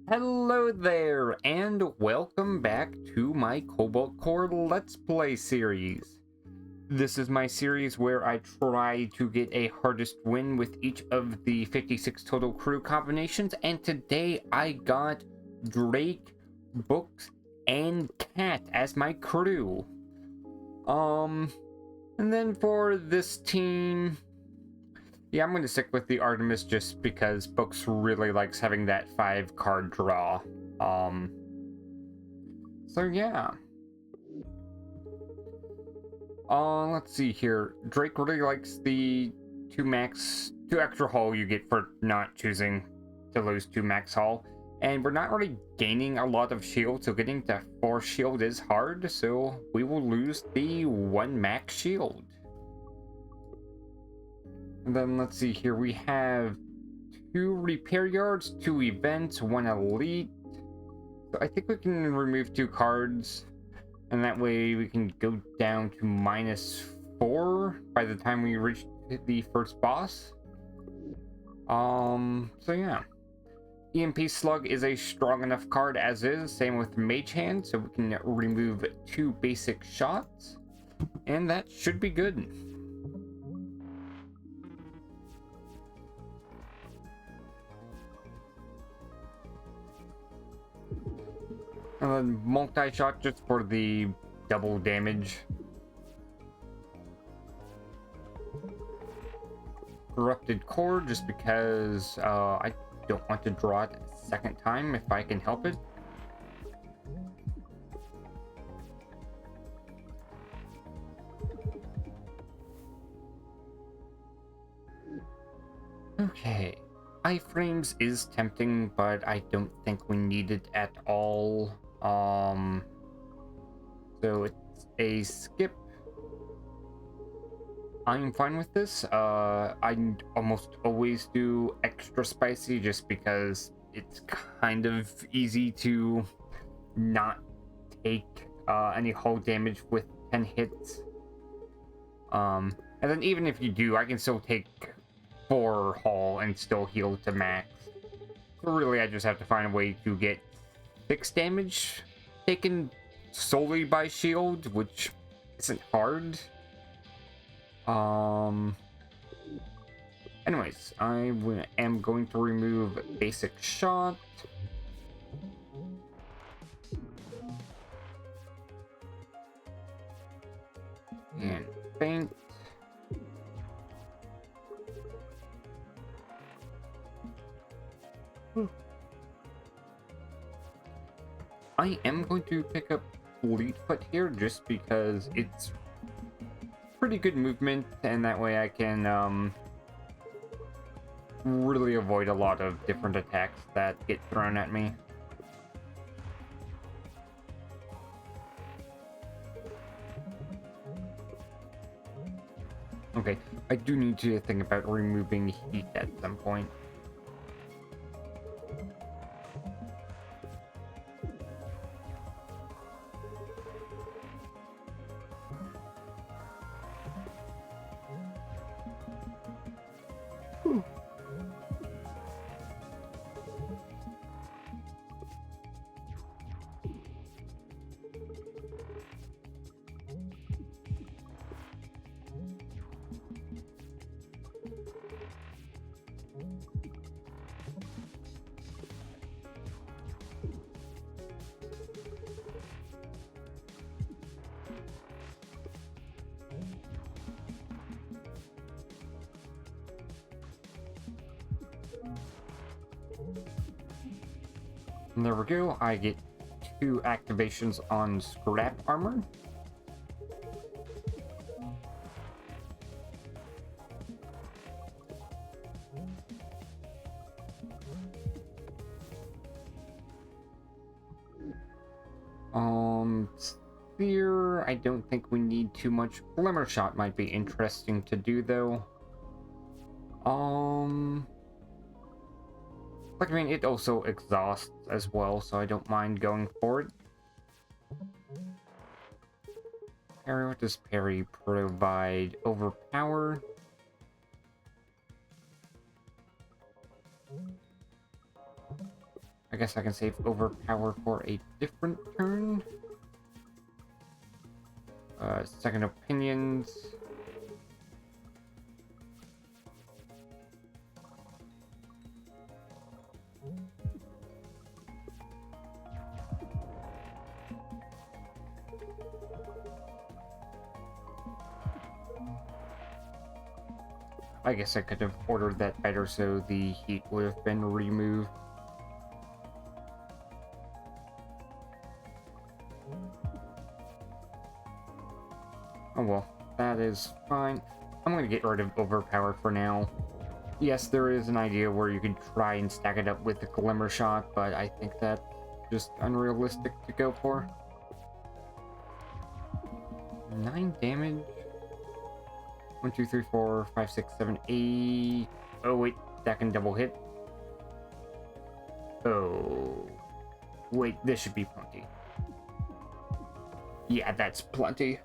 Hello there, and welcome back to my Cobalt Core Let's Play series. This is my series where I try to get a hardest win with each of the 56 total crew combinations, and today I got Drake, Books, and Cat as my crew. And then for this team, yeah, I'm going to stick with the Artemis just because Books really likes having that 5-card draw. So yeah. Let's see here. Drake really likes the 2 extra hull you get for not choosing to lose 2 max hull. And we're not really gaining a lot of shield, so getting to 4 shield is hard, so we will lose the 1 max shield. And then let's see here, we have 2 repair yards, 2 events, 1 elite. So I think we can remove 2 cards, and that way we can go down to -4 by the time we reach the first boss. So yeah. EMP Slug is a strong enough card as is, same with Mage Hand, so we can remove 2 basic shots, and that should be good. And then multi-shot just for the double damage. Corrupted Core just because I don't want to draw it a second time if I can help it. Okay. Iframes is tempting, but I don't think we need it at all. So it's a skip. I'm fine with this. I almost always do extra spicy just because it's kind of easy to not take any hull damage with 10 hits. And then even if you do, I can still take 4 hull and still heal to max. So really, I just have to find a way to get 6 damage taken solely by shield, which isn't hard. Anyways, I am going to remove basic shot. And faint. I am going to pick up Fleetfoot here just because it's pretty good movement, and that way I can really avoid a lot of different attacks that get thrown at me. Okay, I do need to think about removing heat at some point. And there we go, I get 2 activations on Scrap Armor. Sphere, I don't think we need too much. Glimmer Shot might be interesting to do though. Like, I mean, it also exhausts as well, so I don't mind going for it. Parry, what does parry provide? Overpower? I guess I can save overpower for a different turn. Second opinions. I guess I could have ordered that better so the heat would have been removed. Oh well, that is fine. I'm going to get rid of overpower for now. Yes, there is an idea where you can try and stack it up with the glimmer shot, but I think that's just unrealistic to go for. 9 damage. 1, 2, 3, 4, 5, 6, 7, 8. Oh wait, that can double hit. Oh wait, this should be plenty. Yeah, that's plenty.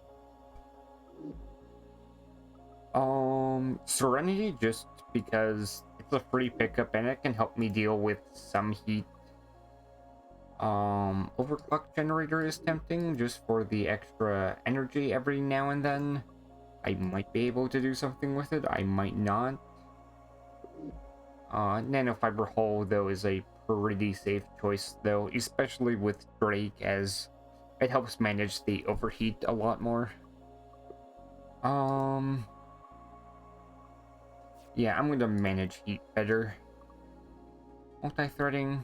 Serenity, just because it's a free pickup and it can help me deal with some heat. Overclock generator is tempting just for the extra energy every now and then. I might be able to do something with it, I might not. Nanofiber hull though is a pretty safe choice though, especially with Drake, as it helps manage the overheat a lot more. Yeah, I'm gonna manage heat better. Multi-threading.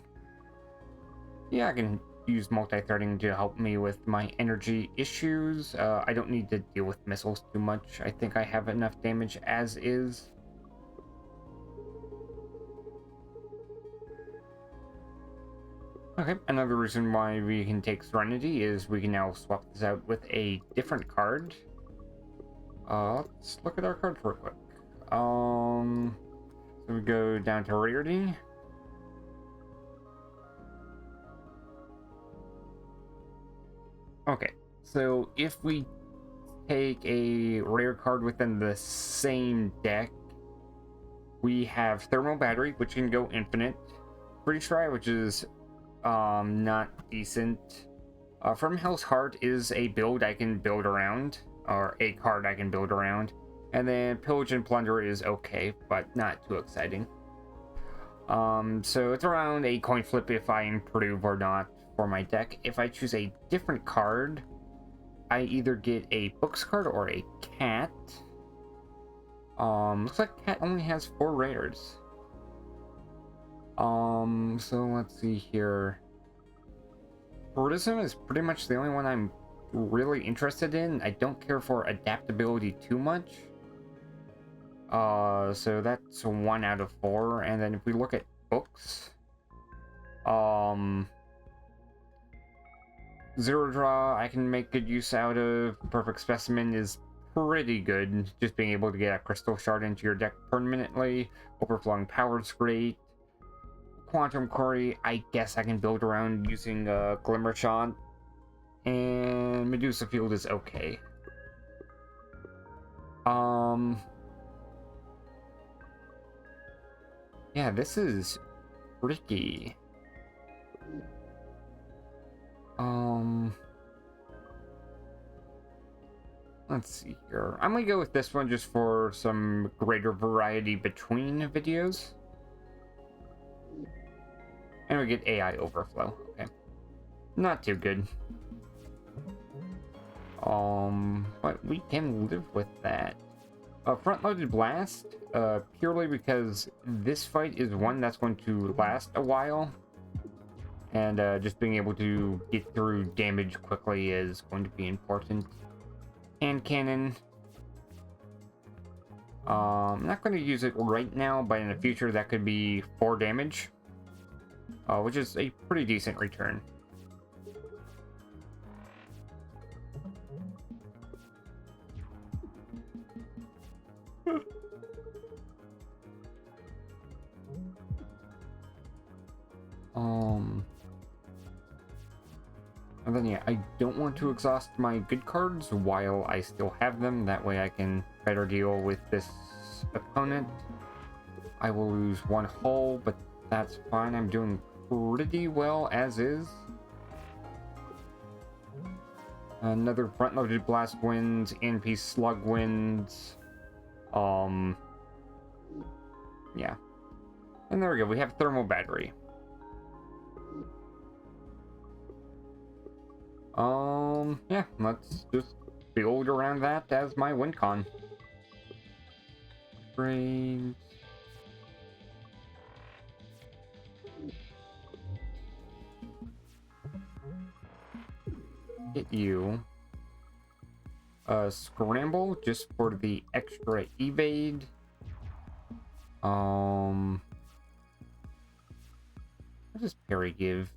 Yeah, I can use multi-threading to help me with my energy issues. I don't need to deal with missiles too much. I think I have enough damage as is. Okay, another reason why we can take Serenity is we can now swap this out with a different card. Let's look at our cards real quick. So we go down to Rarity. Okay, so if we take a rare card within the same deck, we have Thermal Battery, which can go infinite. Freeze Dry, which is not decent. From Hell's Heart is a build I can build around, or a card I can build around. And then Pillage and Plunder is okay, but not too exciting. So it's around a coin flip if I improve or not for my deck. If I choose a different card, I either get a Books card or a Cat. Looks like Cat only has 4 rares. So let's see here. Buddhism is pretty much the only one I'm really interested in. I don't care for adaptability too much. So that's 1 out of 4. And then if we look at books, Zero Draw I can make good use out of. Perfect Specimen is pretty good, just being able to get a crystal shard into your deck permanently. Overflowing Power is great. Quantum Quarry, I guess I can build around using Glimmer Shot. And Medusa Field is okay. Yeah, this is tricky. Let's see here. I'm gonna go with this one just for some greater variety between videos. And we get AI Overflow. Okay. Not too good. But we can live with that. Front-loaded Blast, purely because this fight is one that's going to last a while. And just being able to get through damage quickly is going to be important. Hand Cannon. I'm not going to use it right now, but in the future that could be 4 damage. Which is a pretty decent return. And then yeah, I don't want to exhaust my good cards while I still have them. That way I can better deal with this opponent. I will lose 1 hull, but that's fine. I'm doing pretty well as is. Another front-loaded blast winds, NP slug winds. Yeah. And there we go, we have thermal battery. Yeah, let's just build around that as my win con. Upgrades. Hit you. Scramble just for the extra evade. What does parry give?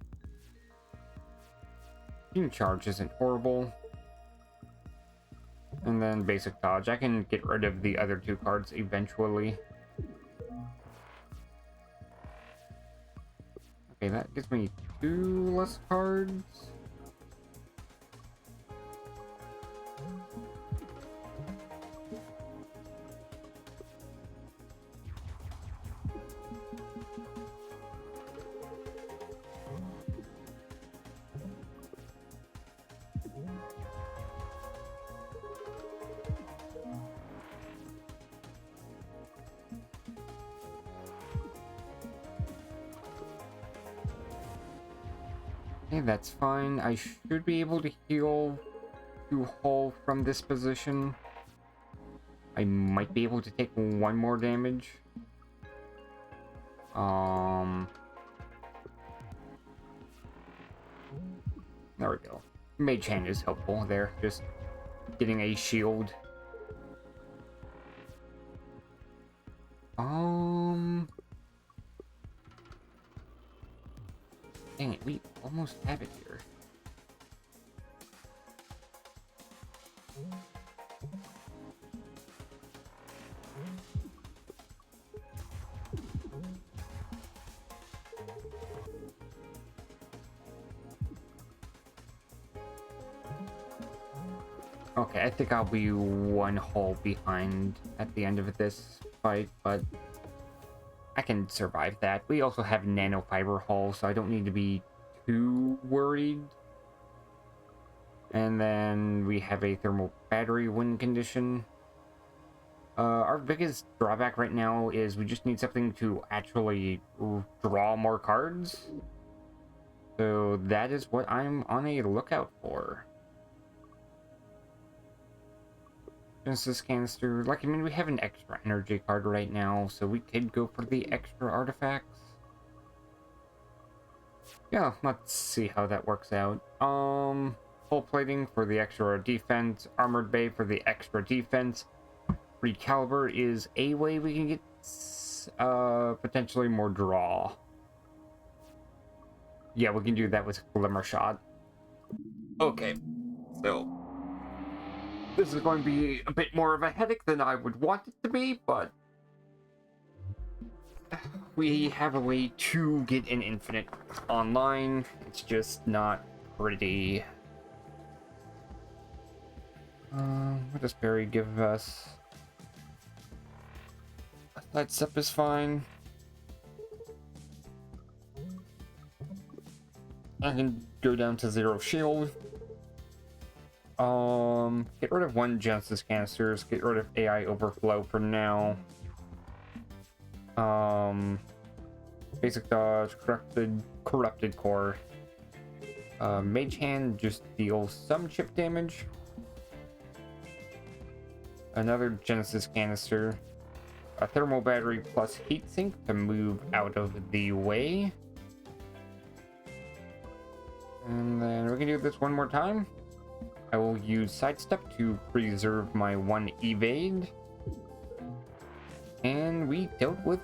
Team charge isn't horrible. And then basic dodge. I can get rid of the other two cards eventually. Okay, that gives me 2 less cards. Okay, that's fine. I should be able to heal 2 hull from this position. I might be able to take 1 more damage. There we go. Mage Hand is helpful there. Just getting a shield. Dang it, we almost have it here. Okay, I think I'll be 1 hull behind at the end of this fight, but I can survive that. We also have nanofiber hull, so I don't need to be too worried. And then we have a thermal battery win condition. Our biggest drawback right now is we just need something to actually draw more cards. So that is what I'm on a lookout for. Genesis canister. Like, I mean, we have an extra energy card right now, so we could go for the extra artifacts. Yeah, let's see how that works out. Hull plating for the extra defense, armored bay for the extra defense. Recaliber is a way we can get potentially more draw. Yeah, we can do that with Glimmer Shot. Okay, so this is going to be a bit more of a headache than I would want it to be, but we have a way to get an infinite online. It's just not pretty. What does Barry give us? Lights up is fine. I can go down to 0 shield. Get rid of 1 Genesis canisters. Get rid of AI overflow for now. Basic dodge, corrupted core. Mage Hand just deals some chip damage. Another Genesis canister. A thermal battery plus heatsink to move out of the way. And then we can do this 1 more time. I will use sidestep to preserve my 1 evade. And we dealt with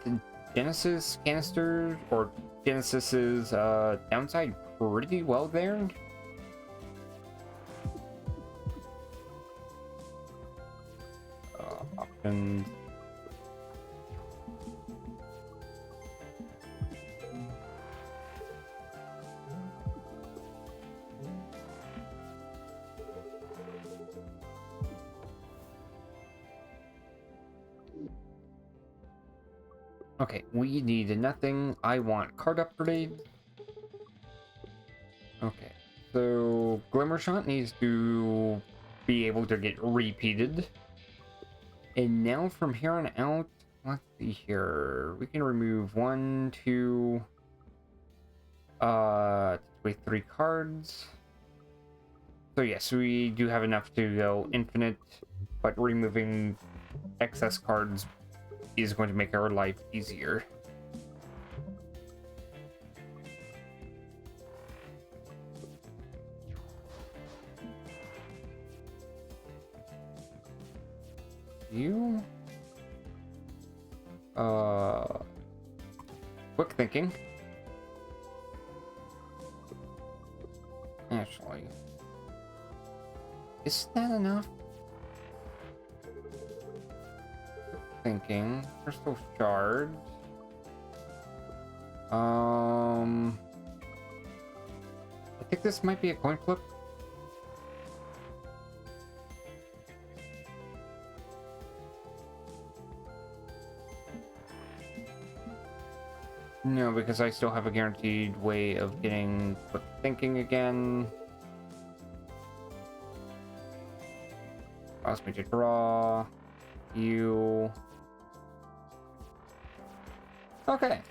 Genesis canister, or Genesis's downside pretty well there. Options. Okay, we need nothing. I want card upgrade. So Glimmer Shot needs to be able to get repeated. And now from here on out, let's see here. We can remove 1, 2, wait, 3 cards. So yes, we do have enough to go infinite, but removing excess cards is going to make our life easier. You quick thinking. Actually, is that enough? Thinking. Crystal shards. I think this might be a coin flip. No, because I still have a guaranteed way of getting quick thinking again. Allows me to draw. You. Okay.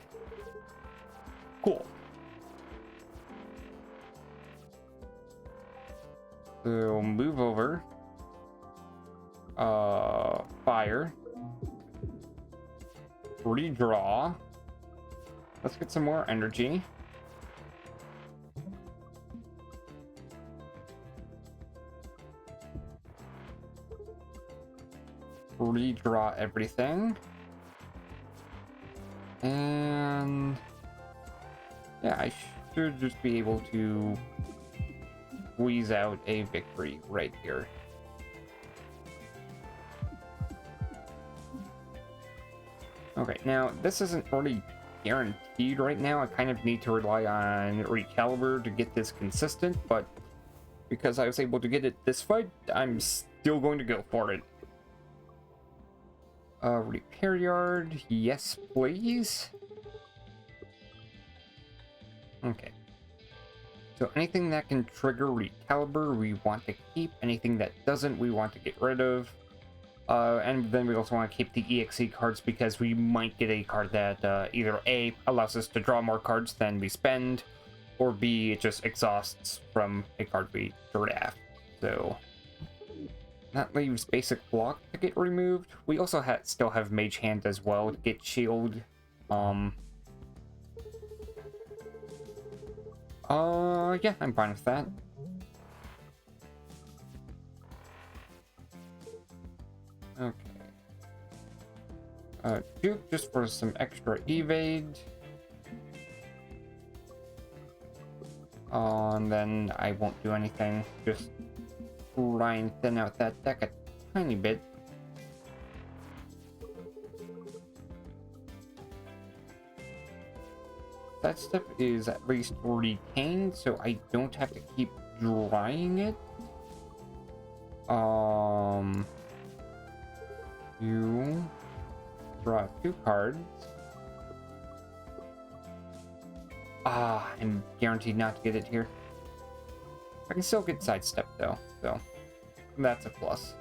Cool. So move over. Fire. Redraw. Let's get some more energy. Redraw everything. And yeah, I should just be able to squeeze out a victory right here. Okay, now this isn't really guaranteed right now. I kind of need to rely on Recalibre to get this consistent, but because I was able to get it this fight, I'm still going to go for it. Repair yard, yes please. Okay. So anything that can trigger Recalibre, we want to keep. Anything that doesn't, we want to get rid of. And then we also want to keep the EXE cards because we might get a card that either A, allows us to draw more cards than we spend, or B, it just exhausts from a card we draft. So that leaves Basic Block to get removed. We also still have Mage Hand as well to get Shield. Yeah, I'm fine with that. Okay. Juke just for some extra evade. And then I won't do anything. Just try and thin out that deck a tiny bit. That step is at least retained, so I don't have to keep drawing it. You draw 2 cards. I'm guaranteed not to get it here. I can still get sidestep though, so that's a plus.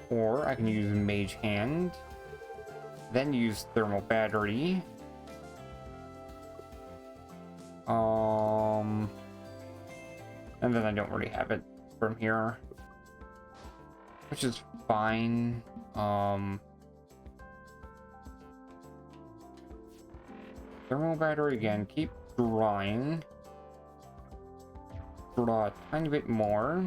Or I can use Mage Hand, then use Thermal Battery. And then I don't really have it from here, which is fine. Thermal Battery again, keep drawing. Draw a tiny bit more.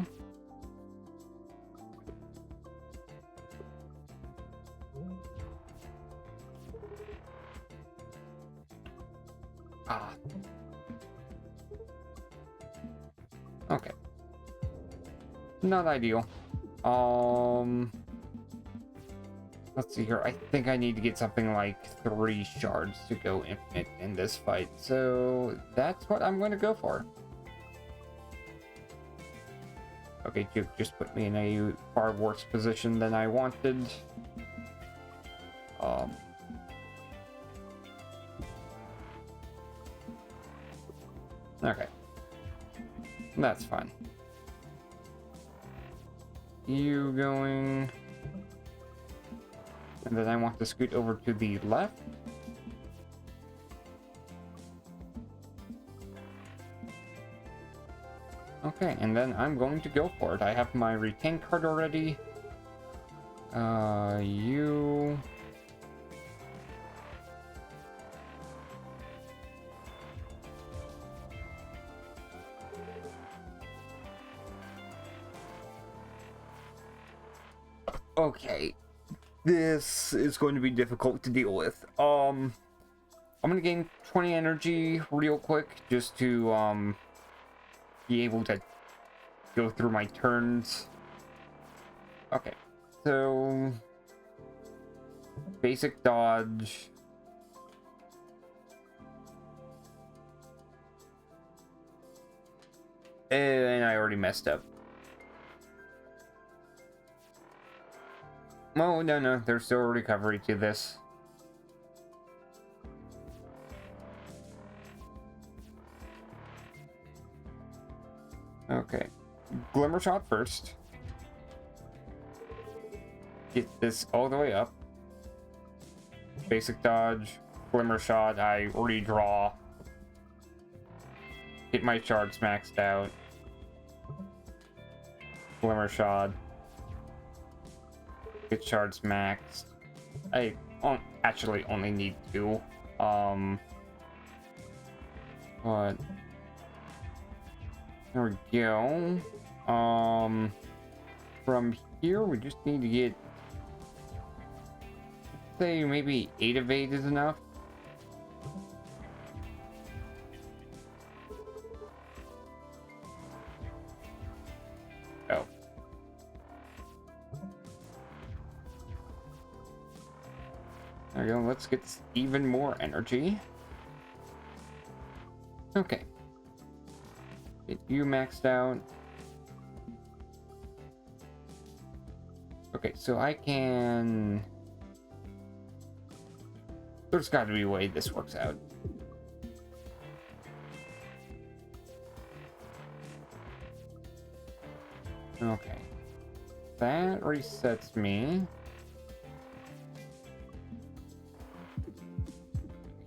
Okay. Not ideal. Let's see here. I think I need to get something like 3 shards to go infinite in this fight. So that's what I'm going to go for. Okay, Duke just put me in a far worse position than I wanted. And Okay. That's fine. You going... And then I want to scoot over to the left. Okay, and then I'm going to go for it. I have my retain card already. You... Okay. This is going to be difficult to deal with. I'm gonna gain 20 energy real quick just to, be able to go through my turns. Okay, so... Basic dodge. And I already messed up. Oh, no, there's still a recovery to this. Okay. Glimmer shot first. Get this all the way up. Basic dodge. Glimmer shot. I redraw. Get my shards maxed out. Glimmer shot. Get shards maxed. I actually only need 2. But there we go. From here we just need to get, say, maybe 8 of 8 is enough. Oh. There we go, let's get even more energy. Okay. Get you maxed out. Okay, so I can... There's got to be a way this works out. Okay. That resets me.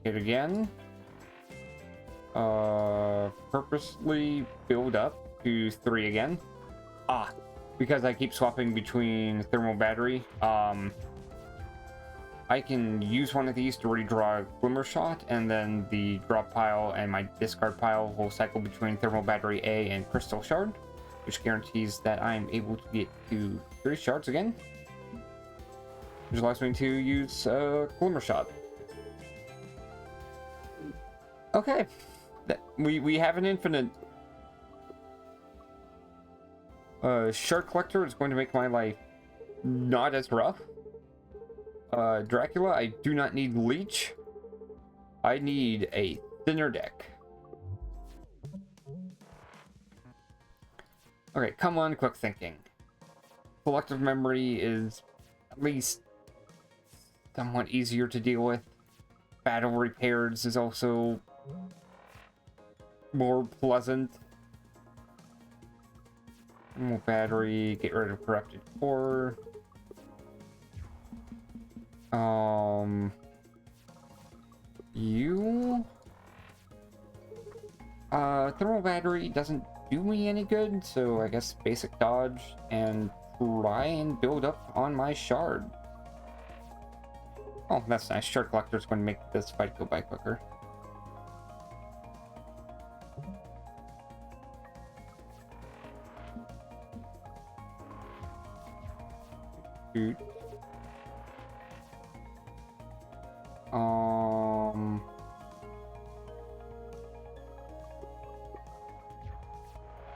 Hit again. Purposely build up to 3 again. Because I keep swapping between thermal battery, I can use one of these to redraw a Glimmer Shot, and then the drop pile and my discard pile will cycle between thermal battery A and crystal shard, which guarantees that I'm able to get to 3 shards again, which allows me to use Glimmer Shot. Okay, we have an infinite. Shard collector is going to make my life not as rough. Dracula, I do not need leech. I need a thinner deck. Okay, come on, quick thinking. Collective memory is at least somewhat easier to deal with. Battle repairs is also more pleasant. More battery, get rid of corrupted core. You thermal battery doesn't do me any good, so I guess basic dodge and try and build up on my shard. Oh, that's nice. Shard collector is going to make this fight go by quicker. Shoot.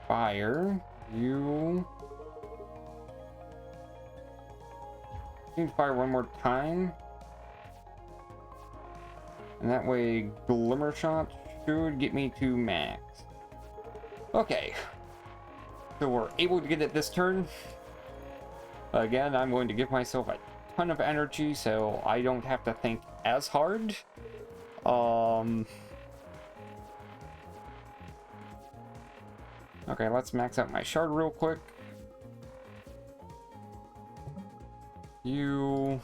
Fire. You need to fire one more time. And that way, Glimmer Shot should get me to max. Okay. So we're able to get it this turn. Again, I'm going to give myself a ton of energy so I don't have to think as hard. Okay, let's max out my shard real quick. You...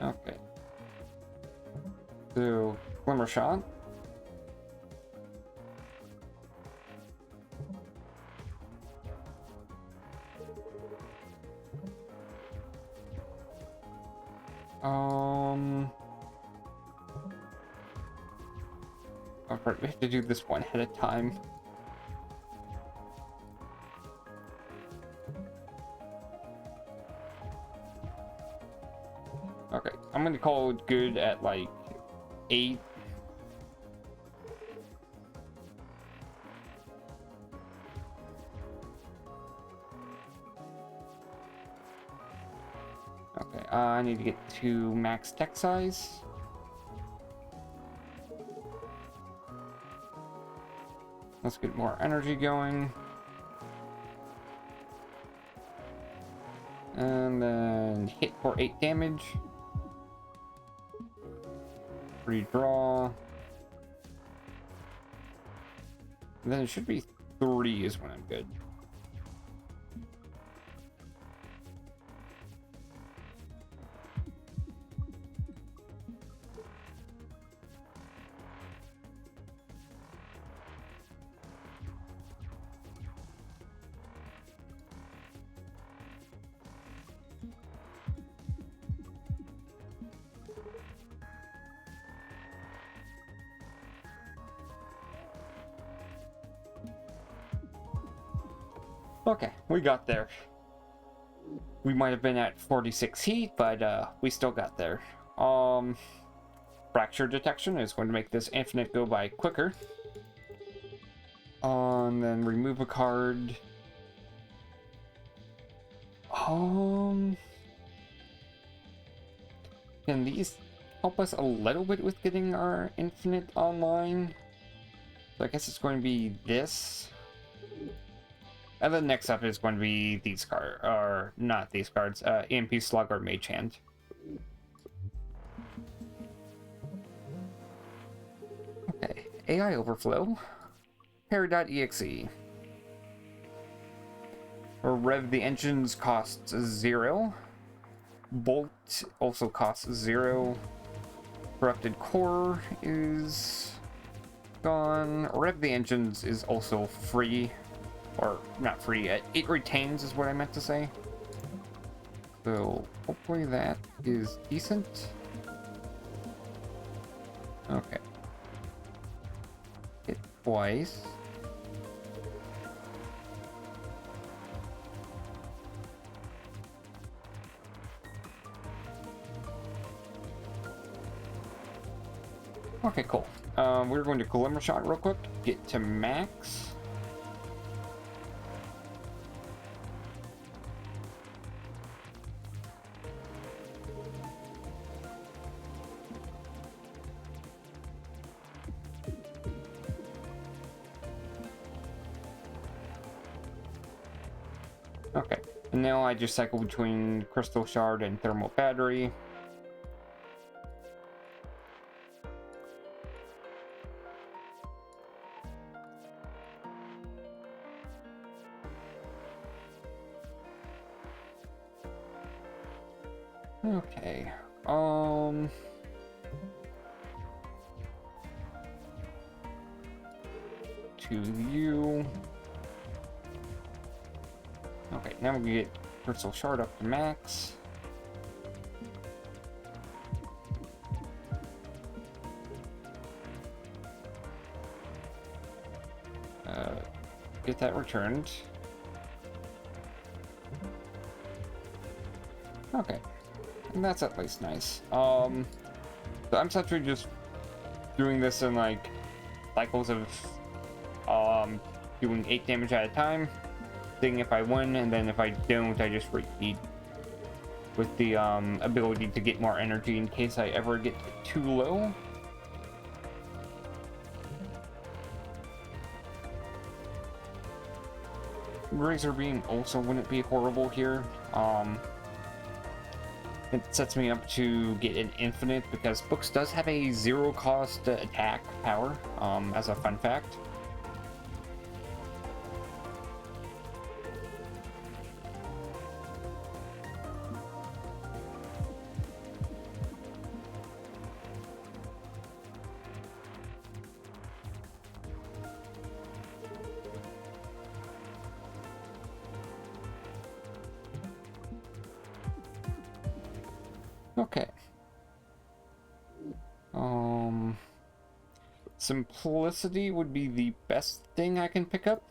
Okay. So, Glimmer Shot. Oh, right, we have to do this one at a time. Okay, I'm gonna call it good at like 8. Okay, I need to get to max tech size. Let's get more energy going. And then hit for 8 damage. Redraw. And then it should be 3 is when I'm good. Okay, we got there. We might have been at 46 heat, but we still got there. Fracture detection is going to make this infinite go by quicker. And then remove a card. Can these help us a little bit with getting our infinite online? So I guess it's going to be this. And then next up is going to be these cards, or not these cards, EMP Slug or Mage Hand. Okay, AI Overflow, Parry.exe. Rev the engines costs 0. Bolt also costs 0. Corrupted Core is gone. Rev the engines is also free. Or not free, it retains is what I meant to say. So hopefully that is decent. Okay. Hit twice. Okay, cool. We're going to Glimmer Shot real quick. Get to max. Okay, and now I just cycle between Crystal Shard and Thermal Battery. Okay, to you. Okay, now we get Crystal Shard up to max. Get that returned. Okay, and that's at least nice. So I'm essentially just doing this in like cycles of doing 8 damage at a time, seeing if I win, and then if I don't, I just repeat with the ability to get more energy in case I ever get too low. Razor Beam also wouldn't be horrible here. It sets me up to get an infinite because books does have a zero cost attack power, as a fun fact. Okay. Simplicity would be the best thing I can pick up.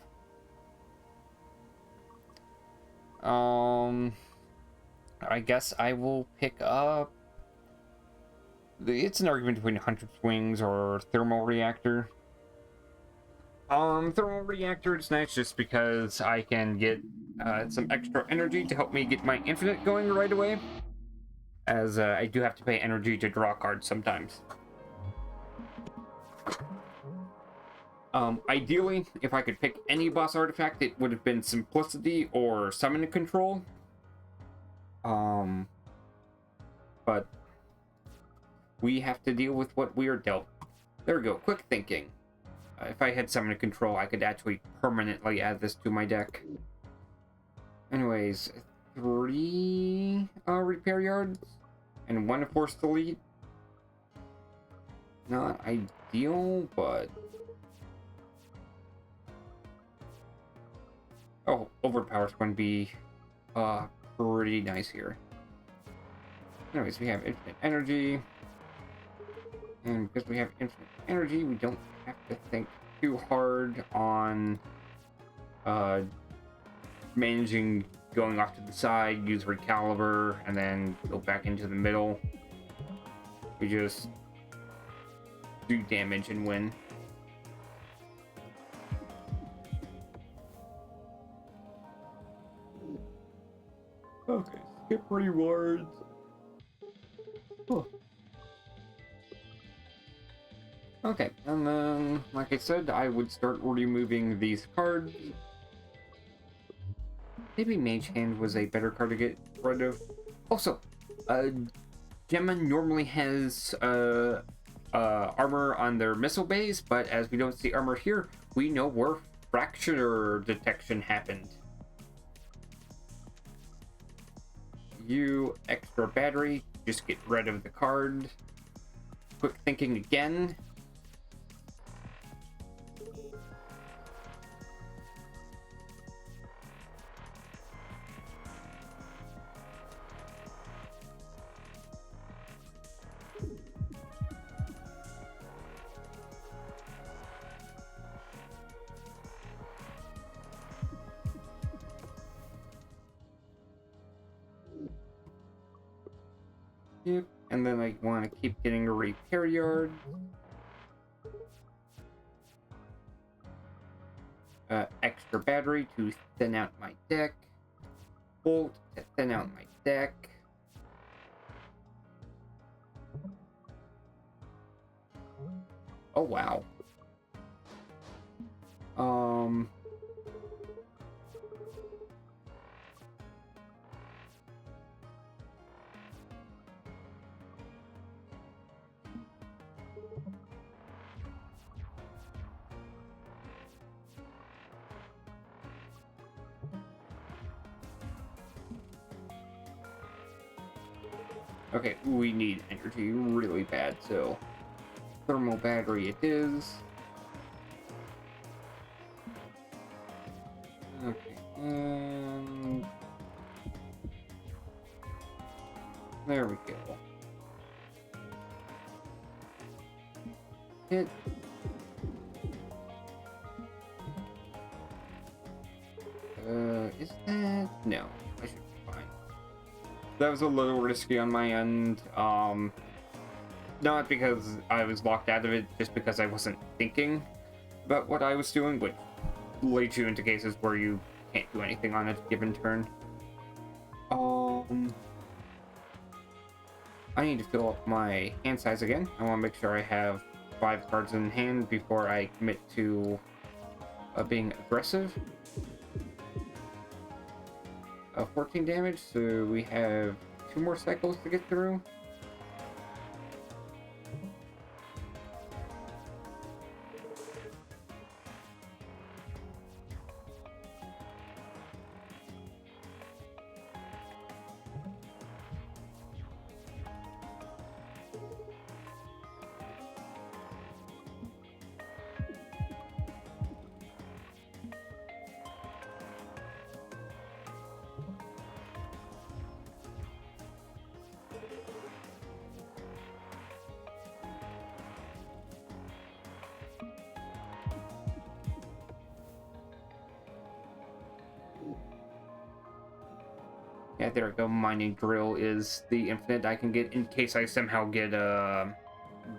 I guess I will pick up... It's an argument between 100 Swings or Thermal Reactor. Thermal Reactor is nice just because I can get some extra energy to help me get my infinite going right away. As I do have to pay energy to draw cards sometimes. Ideally, if I could pick any boss artifact, it would have been Simplicity or Summon Control. But we have to deal with what we are dealt. There we go, quick thinking. If I had Summon Control, I could actually permanently add this to my deck. Anyways, 3 repair yards and 1 Force Delete. Not ideal, but... Oh, Overpower's going to be pretty nice here. Anyways, we have infinite energy. And because we have infinite energy, we don't have to think too hard on managing going off to the side, use Recalibre, and then go back into the middle. We just do damage and win. Okay, skip rewards. Oh. Okay, and then, like I said, I would start removing these cards. Maybe Mage Hand was a better card to get rid of. Also, Gemma normally has armor on their missile bays, but as we don't see armor here, we know where fracture detection happened. You extra battery, just get rid of the card. Quick thinking again. Yep, and then I want to keep getting a repair yard. Extra battery to thin out my deck. Bolt to thin out my deck. Oh wow. Okay, we need energy really bad, so thermal battery it is. Okay, and there we go. Hit. Is that? No, I should be fine. That was a little risky on my end. Not because I was locked out of it, just because I wasn't thinking about what I was doing, which leads you into cases where you can't do anything on a given turn. I need to fill up my hand size again. I want to make sure I have 5 cards in hand before I commit to being aggressive. 14 damage, so we have 2 more cycles to get through. Yeah, there we go. Mining drill is the infinite I can get in case I somehow get a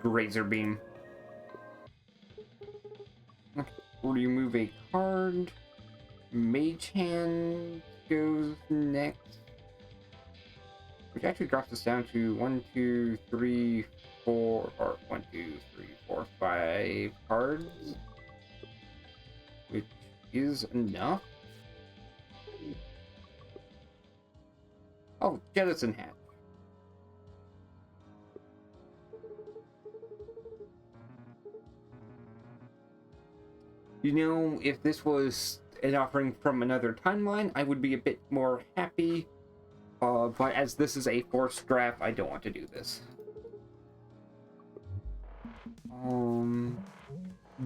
Razor Beam. Okay, remove a card. Mage Hand goes next. Which actually drops us down to 1, 2, 3, 4, or 1, 2, 3, 4, 5 cards. Which is enough. Oh, Jettison Hat. You know, if this was an offering from another timeline, I would be a bit more happy. But as this is a forced draft, I don't want to do this.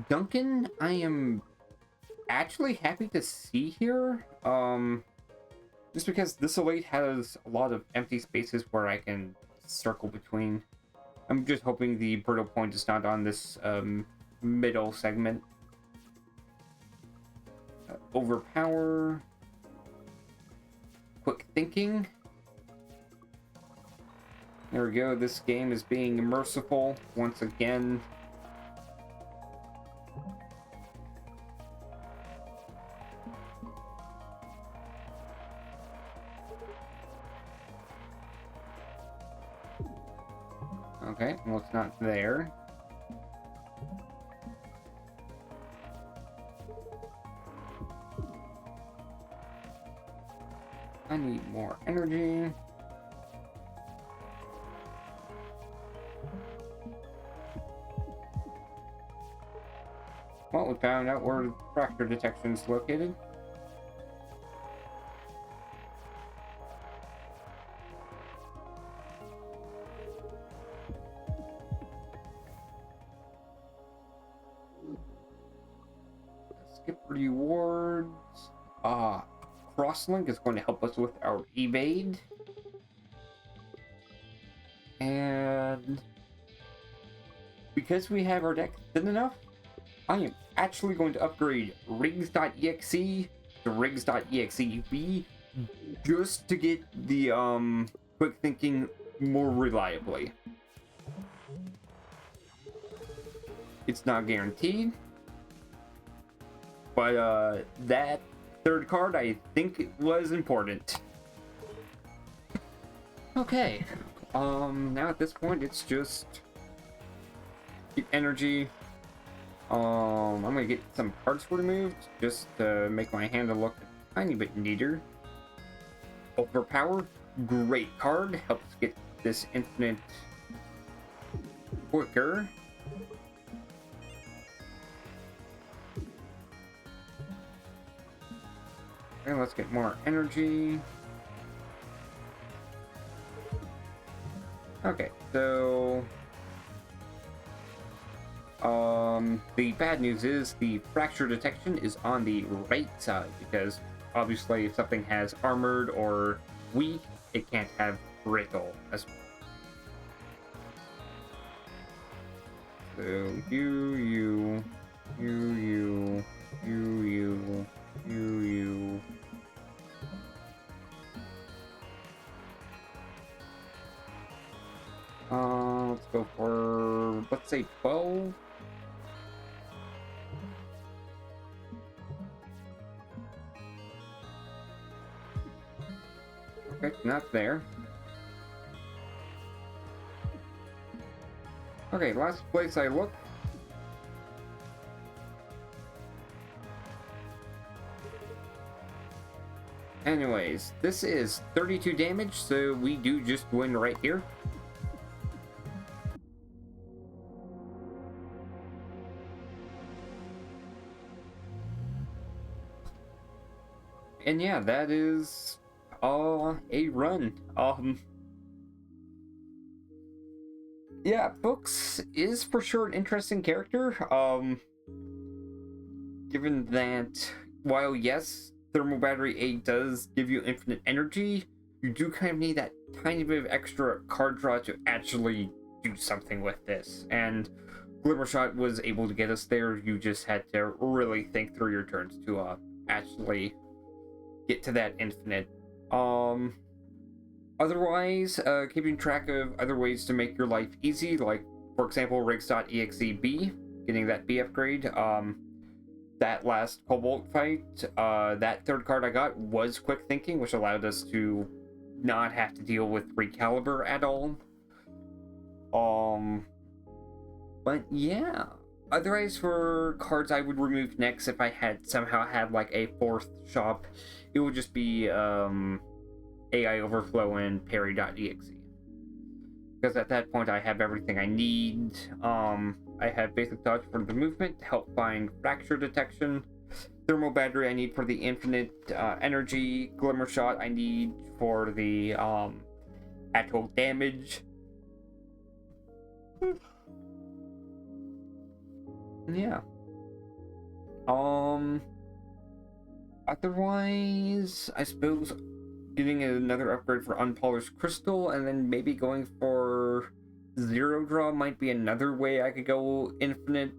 Duncan, I am actually happy to see here. Just because this elite has a lot of empty spaces where I can circle between. I'm just hoping the brittle point is not on this middle segment. Overpower. Quick thinking. There we go. This game is being merciful once again. Okay, well, it's not there. I need more energy. Well, we found out where fracture detection is located. Skip rewards. Crosslink is going to help us with our evade. And because we have our deck thin enough, I am actually going to upgrade rigs.exe to rigs.exeb just to get the quick thinking more reliably. It's not guaranteed, but that third card I think was important. Okay, now at this point it's just get energy. I'm gonna get some cards removed just to make my hand look a tiny bit neater. Overpower, great card, helps get this infinite quicker. And let's get more energy. Okay, so the bad news is the fracture detection is on the right side because obviously if something has armored or weak, it can't have brittle as well. So you. Let's go for, let's say 12. Okay, not there. Okay, last place I look. Anyways, this is 32 damage, so we do just win right here. And yeah, that is a run. Yeah, Books is for sure an interesting character. Given that while yes, Thermal Battery 8 does give you infinite energy, you do kind of need that tiny bit of extra card draw to actually do something with this. And Glimmer Shot was able to get us there. You just had to really think through your turns to actually get to that infinite. Otherwise, keeping track of other ways to make your life easy, like for example, Rigs.exe.b, getting that B upgrade. That last Cobalt fight, that third card I got was Quick Thinking, which allowed us to not have to deal with Recalibre at all. But yeah. Otherwise, for cards I would remove next if I had somehow had like a fourth shop, it would just be AI Overflow and Parry.exe. Because at that point I have everything I need. I have basic dodge for the movement to help find fracture detection. Thermal Battery I need for the infinite energy. Glimmer Shot I need for the actual damage. Yeah. Otherwise, I suppose getting another upgrade for Unpolished Crystal and then maybe going for Zero Draw might be another way I could go infinite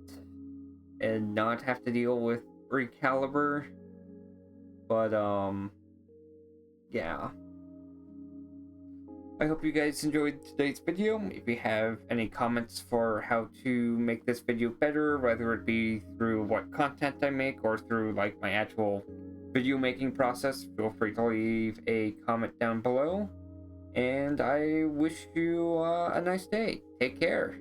and not have to deal with Recalibre. But yeah. I hope you guys enjoyed today's video. If you have any comments for how to make this video better, whether it be through what content I make or through like my actual video making process, feel free to leave a comment down below. And I wish you a nice day. Take care.